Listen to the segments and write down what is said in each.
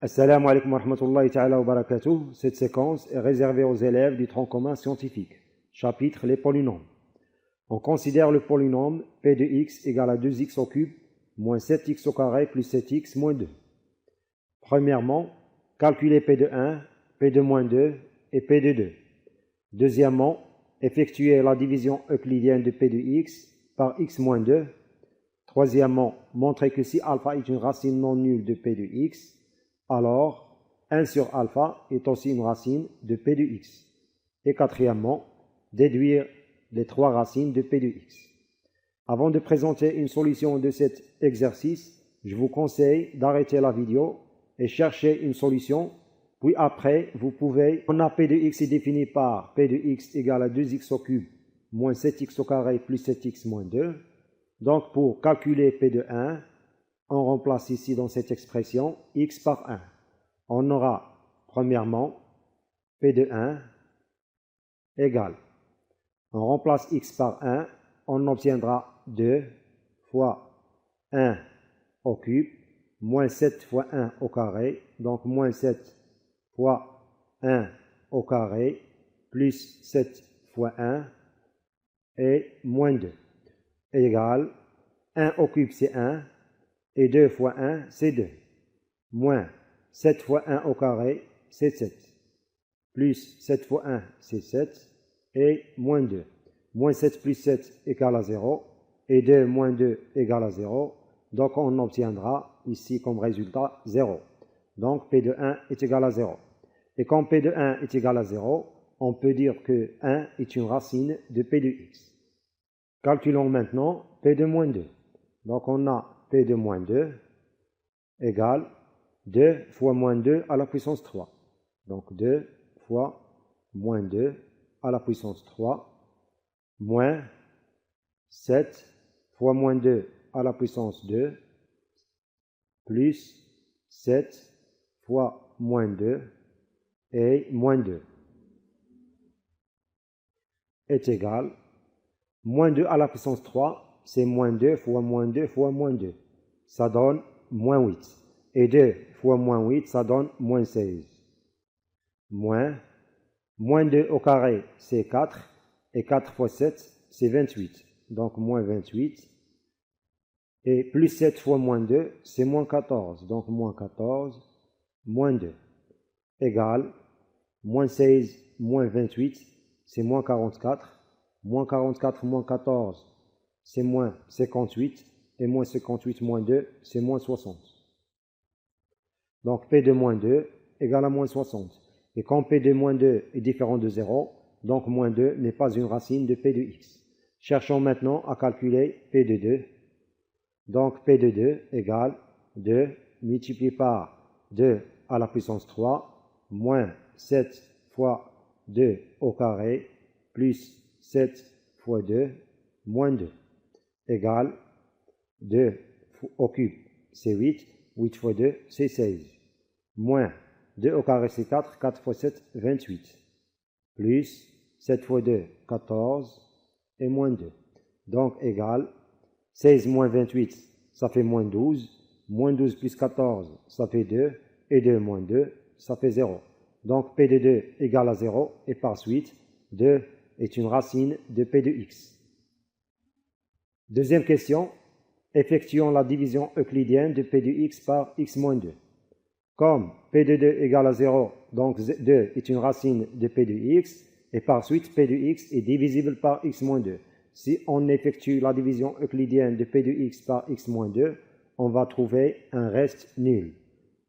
Assalamu alaikum wa rahmatullahi ta'ala wa barakatuh. Cette séquence est réservée aux élèves du tronc commun scientifique. Chapitre les polynômes. On considère le polynôme p de x égale à 2x au cube moins 7x au carré plus 7x moins 2. Premièrement, calculer p de 1, p de moins 2 et p de 2. Deuxièmement, effectuer la division euclidienne de p de x par x moins 2. Troisièmement, montrer que si alpha est une racine non nulle de p de x, alors 1 sur alpha est aussi une racine de p de x. Et quatrièmement, déduire les trois racines de p de x. Avant de présenter une solution de cet exercice, je vous conseille d'arrêter la vidéo et chercher une solution. Puis après, vous pouvez, on a p de x est défini par p de x égale à 2x au cube moins 7x au carré plus 7x moins 2. Donc pour calculer p de 1, on remplace ici dans cette expression x par 1. On aura premièrement p de 1 égale. On remplace x par 1, on obtiendra 2 fois 1 au cube, moins 7 fois 1 au carré, donc moins 7 fois 1 au carré, plus 7 fois 1, et moins 2, égale 1 au cube c'est 1, et 2 fois 1 c'est 2, moins 7 fois 1 au carré c'est 7, plus 7 fois 1 c'est 7, et moins 2. Moins 7 plus 7 égale à 0, et 2 moins 2 égale à 0, donc on obtiendra ici comme résultat 0. Donc P de 1 est égal à 0. Et quand P de 1 est égal à 0, on peut dire que 1 est une racine de P de x. Calculons maintenant P de moins 2. Donc on a P de moins 2 égale 2 fois moins 2 à la puissance 3. Donc 2 fois moins 2 à la puissance 3, moins 7 fois moins 2 à la puissance 2, plus 7 fois moins 2 et moins 2 est égal, moins 2 à la puissance 3, c'est moins 2 fois moins 2 fois moins 2, ça donne moins 8. Et 2 fois moins 8, ça donne moins 16. Moins 2 au carré, c'est 4. Et 4 fois 7, c'est 28. Donc moins 28. Et plus 7 fois moins 2, c'est moins 14. Donc moins 14, moins 2. Égale, moins 16, moins 28, c'est moins 44. Moins 44, moins 14, c'est moins 58. Et moins 58, moins 2, c'est moins 60. Donc P de moins 2 égale à moins 60. Et quand P de moins 2 est différent de 0, donc moins 2 n'est pas une racine de P de x. Cherchons maintenant à calculer P de 2. Donc P de 2 égale 2 multiplié par 2 à la puissance 3, moins 7 fois 2 au carré, plus 7 fois 2, moins 2, égale 2 au cube, c'est 8, 8 fois 2, c'est 16, moins 2 au carré, c'est 4, 4 fois 7, 28, plus 7 fois 2, 14, et moins 2. Donc, égal, 16 moins 28, ça fait moins 12. Moins 12 plus 14, ça fait 2. Et 2 moins 2, ça fait 0. Donc, P de 2 égale à 0. Et par suite, 2 est une racine de P de x. Deuxième question. Effectuons la division euclidienne de P de x par x moins 2. Comme P de 2 égale à 0, donc 2 est une racine de P de x, et par suite P de x est divisible par x moins 2. Si on effectue la division euclidienne de P de x par x moins 2, on va trouver un reste nul.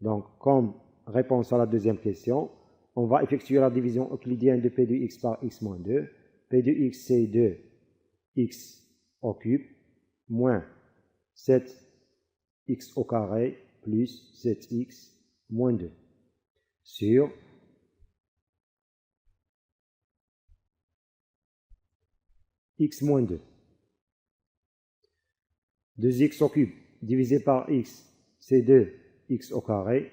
Donc, comme réponse à la deuxième question, on va effectuer la division euclidienne de P de x par x moins 2. P de x, c'est 2x au cube, moins 7x au carré, plus 7x moins 2, sur x moins 2. 2x au cube divisé par x, c'est 2x au carré.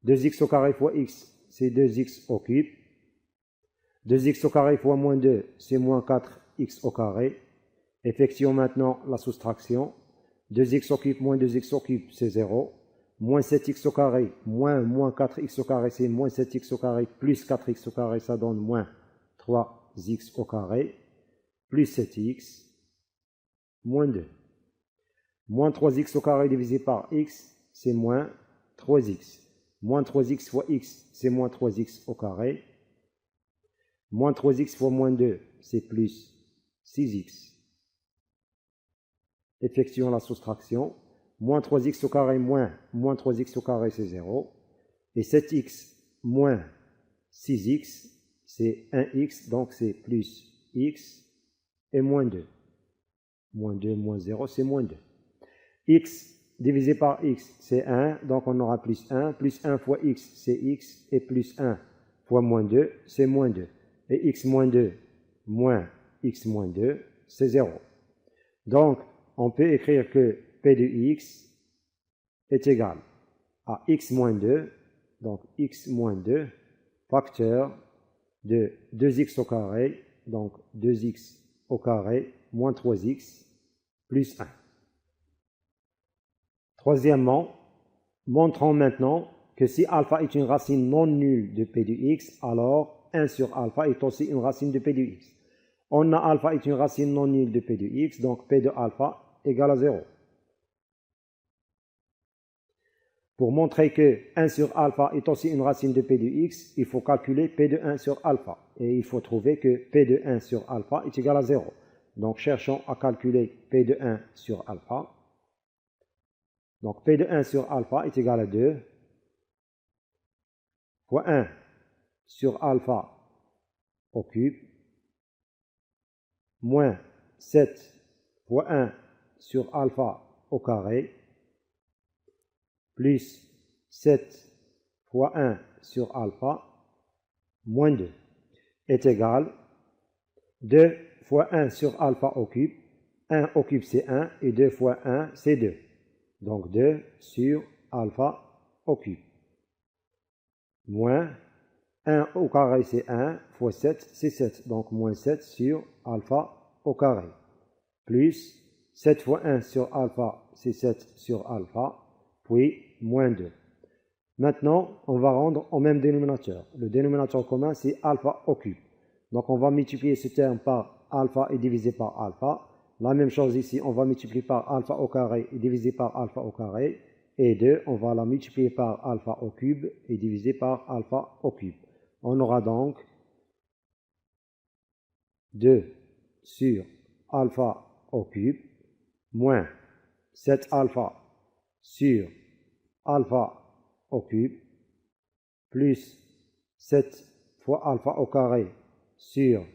2x au carré fois x, c'est 2x au cube. 2x au carré fois moins 2, c'est moins 4x au carré. Effectuons maintenant la soustraction. 2x au cube moins 2x au cube, c'est 0. moins 7x au carré, moins 4x au carré, c'est moins 7x au carré, plus 4x au carré, ça donne moins 3x au carré, plus 7x, moins 2. Moins 3x au carré divisé par x, c'est moins 3x. Moins 3x fois x, c'est moins 3x au carré. Moins 3x fois moins 2, c'est plus 6x. Effectuons la soustraction. Moins 3x au carré moins 3x au carré, c'est 0. Et 7x moins 6x, c'est 1x, donc c'est plus x et moins 2. Moins 2 moins 0, c'est moins 2. X divisé par x, c'est 1, donc on aura plus 1. Plus 1 fois x, c'est x, et plus 1 fois moins 2, c'est moins 2. Et x moins 2 moins x moins 2, c'est 0. Donc, on peut écrire que P de x est égal à x moins 2, donc x moins 2, facteur de 2x au carré, donc 2x au carré moins 3x plus 1. Troisièmement, montrons maintenant que si alpha est une racine non nulle de P de x, alors 1 sur alpha est aussi une racine de P de x. On a alpha est une racine non nulle de P de x, donc P de alpha égale à 0. Pour montrer que 1 sur alpha est aussi une racine de P de x, il faut calculer P de 1 sur alpha. Et il faut trouver que P de 1 sur alpha est égal à 0. Donc cherchons à calculer P de 1 sur alpha. Donc P de 1 sur alpha est égal à 2 fois 1 sur alpha au cube moins 7 fois 1 sur alpha au carré plus 7 fois 1 sur alpha moins 2 est égal 2 fois 1 sur alpha au cube. 1 au cube c'est 1 et 2 fois 1 c'est 2. Donc 2 sur alpha au cube. Moins 1 au carré c'est 1 fois 7 c'est 7. Donc moins 7 sur alpha au carré. Plus 7 fois 1 sur alpha c'est 7 sur alpha. Puis moins 2. Maintenant, on va rendre au même dénominateur. Le dénominateur commun, c'est alpha au cube. Donc, on va multiplier ce terme par alpha et diviser par alpha. La même chose ici, on va multiplier par alpha au carré et diviser par alpha au carré. Et 2, on va la multiplier par alpha au cube et diviser par alpha au cube. On aura donc 2 sur alpha au cube moins 7 alpha sur alpha au cube plus 7 fois alpha au carré sur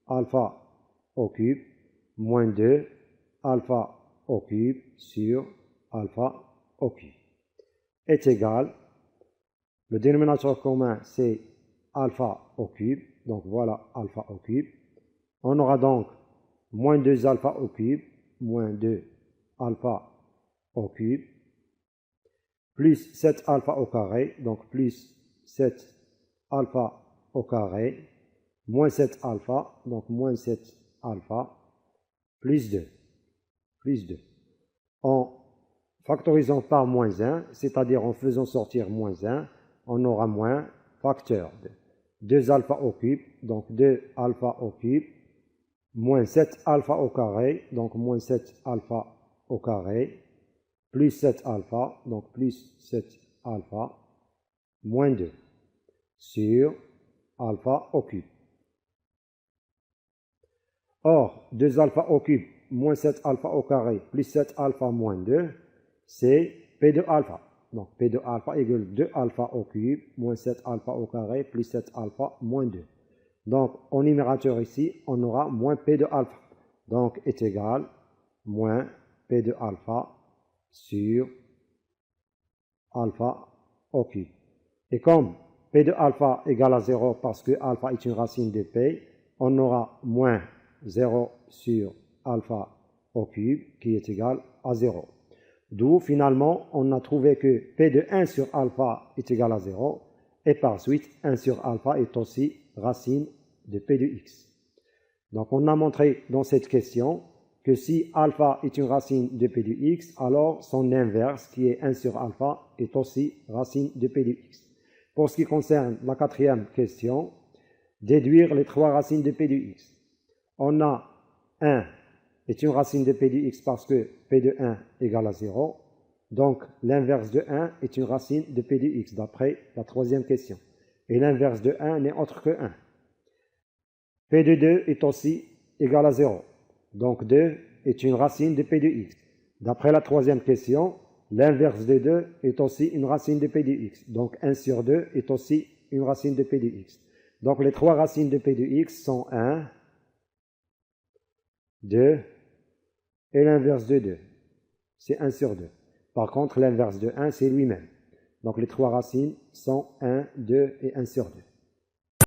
alpha au cube moins 2 alpha au cube sur alpha au cube est égal, le dénominateur commun c'est alpha au cube, donc voilà alpha au cube. On aura donc moins 2 alpha au cube, moins 2 alpha au cube, plus 7 alpha au carré, donc plus 7 alpha au carré, moins 7 alpha, donc moins 7 alpha, plus 2. En factorisant par moins 1, c'est-à-dire en faisant sortir moins 1, on aura moins facteur de 2 alpha au cube, donc 2 alpha au cube, moins 7 alpha au carré, donc moins 7 alpha au carré, plus 7 alpha, donc plus 7 alpha, moins 2, sur alpha au cube. Or, 2 alpha au cube, moins 7 alpha au carré, plus 7 alpha, moins 2, c'est P de alpha. Donc, P de alpha égale 2 alpha au cube, moins 7 alpha au carré, plus 7 alpha, moins 2. Donc, en numérateur ici, on aura moins P de alpha. Donc, est égal moins P de alpha sur alpha au cube. Et comme P de alpha égale à 0 parce que alpha est une racine de P, on aura moins 0 sur alpha au cube qui est égal à 0. D'où finalement on a trouvé que P de 1 sur alpha est égal à 0 et par suite 1 sur alpha est aussi racine de P de x. Donc on a montré dans cette question que que si alpha est une racine de p de x, alors son inverse, qui est 1 sur alpha, est aussi racine de p de x. Pour ce qui concerne la quatrième question, déduire les trois racines de p de x. On a 1 est une racine de p de x parce que p de 1 égale à 0. Donc, l'inverse de 1 est une racine de p de x, d'après la troisième question. Et l'inverse de 1 n'est autre que 1. P de 2 est aussi égal à 0. Donc, 2 est une racine de p de x. D'après la troisième question, l'inverse de 2 est aussi une racine de p de x. Donc, 1 sur 2 est aussi une racine de p de x. Donc, les trois racines de p de x sont 1, 2 et l'inverse de 2. C'est 1 sur 2. Par contre, l'inverse de 1, c'est lui-même. Donc, les trois racines sont 1, 2 et 1 sur 2.